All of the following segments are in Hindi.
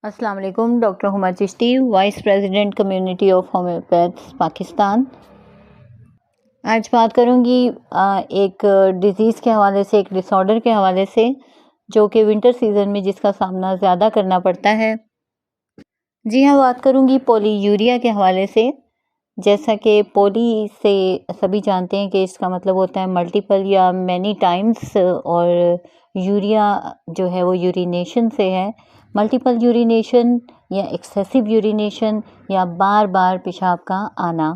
अस्सलाम वालेकुम। Doctor Huma Chishti, vice president community of homeopaths Pakistan. आज बात करूंगी एक डिज़ीज़ के हवाले से, एक डिसऑर्डर के हवाले से, जो कि विंटर सीज़न में जिसका सामना ज़्यादा करना पड़ता है। जी हाँ, बात करूंगी पॉलीयूरिया के हवाले से। जैसा कि पॉली से सभी जानते हैं कि इसका मतलब होता है मल्टीपल या मैनी टाइम्स, और यूरिया जो है वो यूरिनेशन से है। मल्टीपल यूरिनेशन या एक्सेसिव यूरिनेशन या बार बार पेशाब का आना।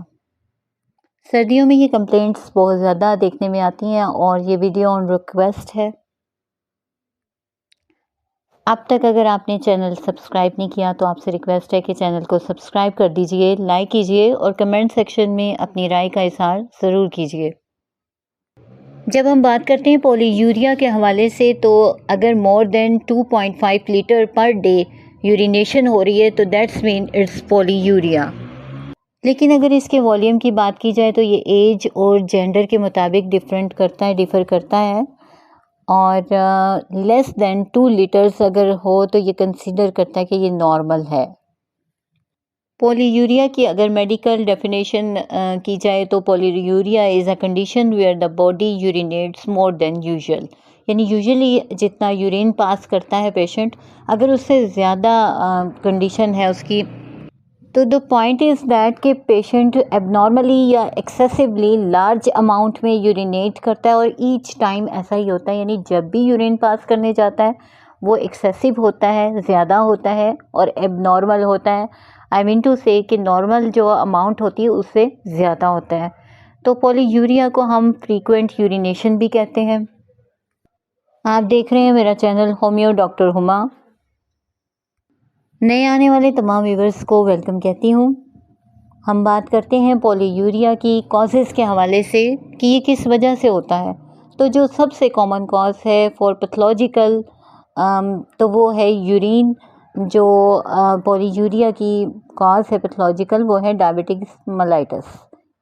सर्दियों में ये कंप्लेंट्स बहुत ज़्यादा देखने में आती हैं और ये वीडियो ऑन रिक्वेस्ट है। अब तक अगर आपने चैनल सब्सक्राइब नहीं किया तो आपसे रिक्वेस्ट है कि चैनल को सब्सक्राइब कर दीजिए, लाइक कीजिए और कमेंट सेक्शन में अपनी राय का इज़हार ज़रूर कीजिए। जब हम बात करते हैं पॉलीयूरिया के हवाले से, तो अगर more than 2.5 litre per day urination हो रही है तो दैट्स मीन इट्स पॉलीयूरिया। लेकिन अगर इसके वॉल्यूम की बात की जाए तो ये एज और जेंडर के मुताबिक डिफ़र करता है और लेस देन 2 लीटर्स अगर हो तो ये कंसीडर करता है कि ये नॉर्मल है। पॉलीयूरिया की अगर मेडिकल डेफिनेशन की जाए तो polyuria is a condition where the body urinates more than usual, यानी यूजुअली जितना यूरिन पास करता है पेशेंट, अगर उससे ज़्यादा कंडीशन है उसकी, तो द पॉइंट इज़ दैट कि पेशेंट एबनॉर्मली या एक्सेसिवली लार्ज अमाउंट में यूरिनेट करता है और ईच टाइम ऐसा ही होता है, यानी जब भी यूरिन पास करने जाता है वो एक्सेसिव होता है, ज़्यादा होता है और एबनॉर्मल होता है। आई मीन टू से कि नॉर्मल जो अमाउंट होती है उससे ज़्यादा होता है। तो पॉलीयूरिया को हम फ्रीक्वेंट यूरिनेशन भी कहते हैं। आप देख रहे हैं मेरा चैनल होम्यो डॉक्टर हुमा। नए आने वाले तमाम व्यूवर्स को वेलकम कहती हूँ। हम बात करते हैं पॉलीयूरिया की कॉजेज़ के हवाले से कि ये किस वजह से होता है। तो जो सबसे कॉमन कॉज है फॉर पैथोलॉजिकल, तो वो है यूरिन। जो पॉलीयूरिया की कॉज है पैथोलॉजिकल वो है डायबिटिक्स मेलाइटस,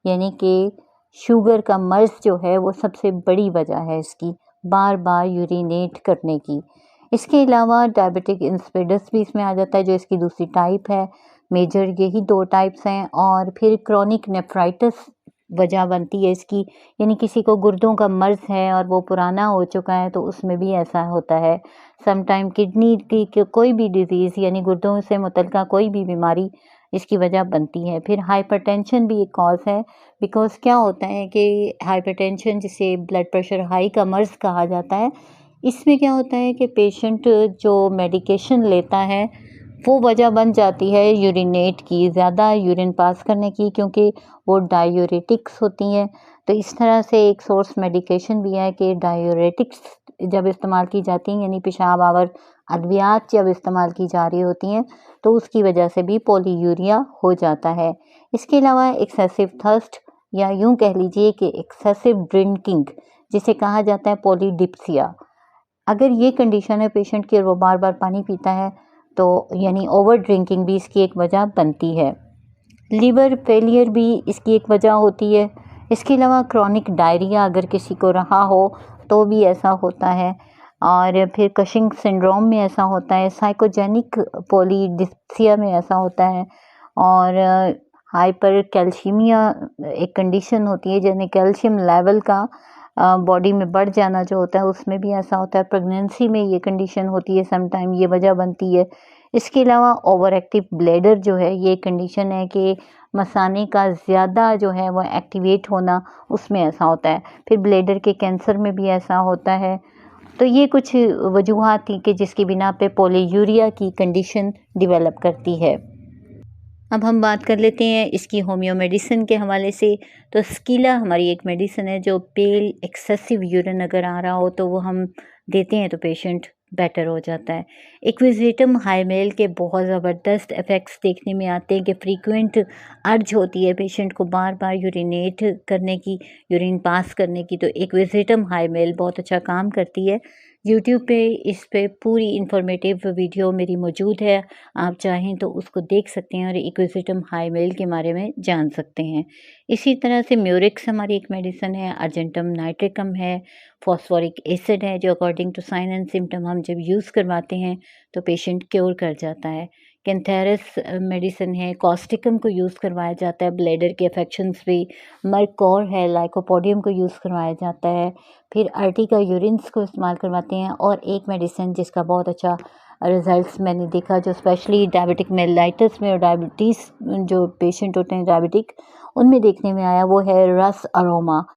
यानी कि शुगर का मर्ज़ जो है वो सबसे बड़ी वजह है इसकी बार बार यूरिनेट करने की। इसके अलावा डायबिटिक इंसिपिडस भी इसमें आ जाता है, जो इसकी दूसरी टाइप है। मेजर यही 2 टाइप्स हैं। और फिर क्रॉनिक नेफ्राइटिस वजह बनती है इसकी, यानी किसी को गुर्दों का मर्ज़ है और वो पुराना हो चुका है तो उसमें भी ऐसा होता है। समटाइम किडनी की कोई भी डिज़ीज़ यानी गुर्दों से मुतल्लिका कोई भी बीमारी इसकी वजह बनती है। फिर हाइपरटेंशन भी एक कॉज़ है, बिकॉज़ क्या होता है कि हाइपरटेंशन, जिसे ब्लड प्रेशर हाई का मर्ज़ कहा जाता है, इसमें क्या होता है कि पेशेंट जो मेडिकेशन लेता है वो वजह बन जाती है यूरिनेट की, ज़्यादा यूरिन पास करने की, क्योंकि वो डायूरेटिक्स होती हैं। तो इस तरह से एक सोर्स मेडिकेशन भी है कि डायूरेटिक्स जब इस्तेमाल की जाती हैं, यानी पेशाब आवर अद्वियात जब इस्तेमाल की जा रही होती हैं, तो उसकी वजह से भी पॉलीयूरिया हो जाता है। इसके अलावा एक्सेसिव थर्स्ट, या यूँ कह लीजिए कि एक्सेसिव ड्रिंकिंग, जिसे कहा जाता है पॉलीडिप्सिया, अगर ये कंडीशन है पेशेंट की और वो बार बार पानी पीता है तो यानी ओवर ड्रिंकिंग भी इसकी एक वजह बनती है। लीवर फेलियर भी इसकी एक वजह होती है। इसके अलावा क्रॉनिक डायरिया अगर किसी को रहा हो तो भी ऐसा होता है। और फिर कशिंग सिंड्रोम में ऐसा होता है, साइकोजेनिक पॉलीडिप्सिया में ऐसा होता है। और हाइपर कैल्शियमिया एक कंडीशन होती है, जिसमें कैल्शियम लेवल का बॉडी में बढ़ जाना जो होता है, उसमें भी ऐसा होता है। प्रेगनेंसी में ये कंडीशन होती है, समटाइम ये वजह बनती है। इसके अलावा ओवर एक्टिव ब्लैडर जो है, ये कंडीशन है कि मसाने का ज़्यादा जो है वो एक्टिवेट होना, उसमें ऐसा होता है। फिर ब्लैडर के कैंसर में भी ऐसा होता है। तो ये कुछ वजूहात थी कि जिसकी बिना पे पॉलीयूरिया की कंडीशन डेवलप करती है। अब हम बात कर लेते हैं इसकी होम्यो मेडिसिन के हवाले से। तो स्कीला हमारी एक मेडिसिन है जो पेल एक्सेसिव यूरिन अगर आ रहा हो तो वो हम देते हैं तो पेशेंट बेटर हो जाता है। एक्विजिटम हाइमेल के बहुत ज़बरदस्त इफ़ेक्ट्स देखने में आते हैं कि फ्रीक्वेंट अर्ज होती है पेशेंट को बार बार यूरिनेट करने की, यूरिन पास करने की, तो एक्विजिटम हाइमेल बहुत अच्छा काम करती है। यूट्यूब पे इस पे पूरी इन्फॉर्मेटिव वीडियो मेरी मौजूद है, आप चाहें तो उसको देख सकते हैं और एक्विजिटम हाइमेल के बारे में जान सकते हैं। इसी तरह से म्यूरिक्स हमारी एक मेडिसिन है, अर्जेंटम नाइट्रिकम है, फॉस्फोरिक एसिड है जो according to sign and symptom हम जब यूज़ करवाते हैं तो पेशेंट क्योर कर जाता है। कैंथेरस मेडिसिन है, कॉस्टिकम को यूज़ करवाया जाता है ब्लैडर के अफेक्शंस पे। मर्कोर है, लाइकोपोडियम को यूज़ करवाया जाता है। फिर अर्टिका यूरिन्स को इस्तेमाल करवाते हैं। और एक मेडिसिन जिसका बहुत अच्छा रिजल्ट्स मैंने देखा जो स्पेशली डायबिटिक मेलाइटिस में और डायबिटीज़ जो पेशेंट होते हैं डायबिटिक उनमें देखने में आया, वो है रस अरोमा।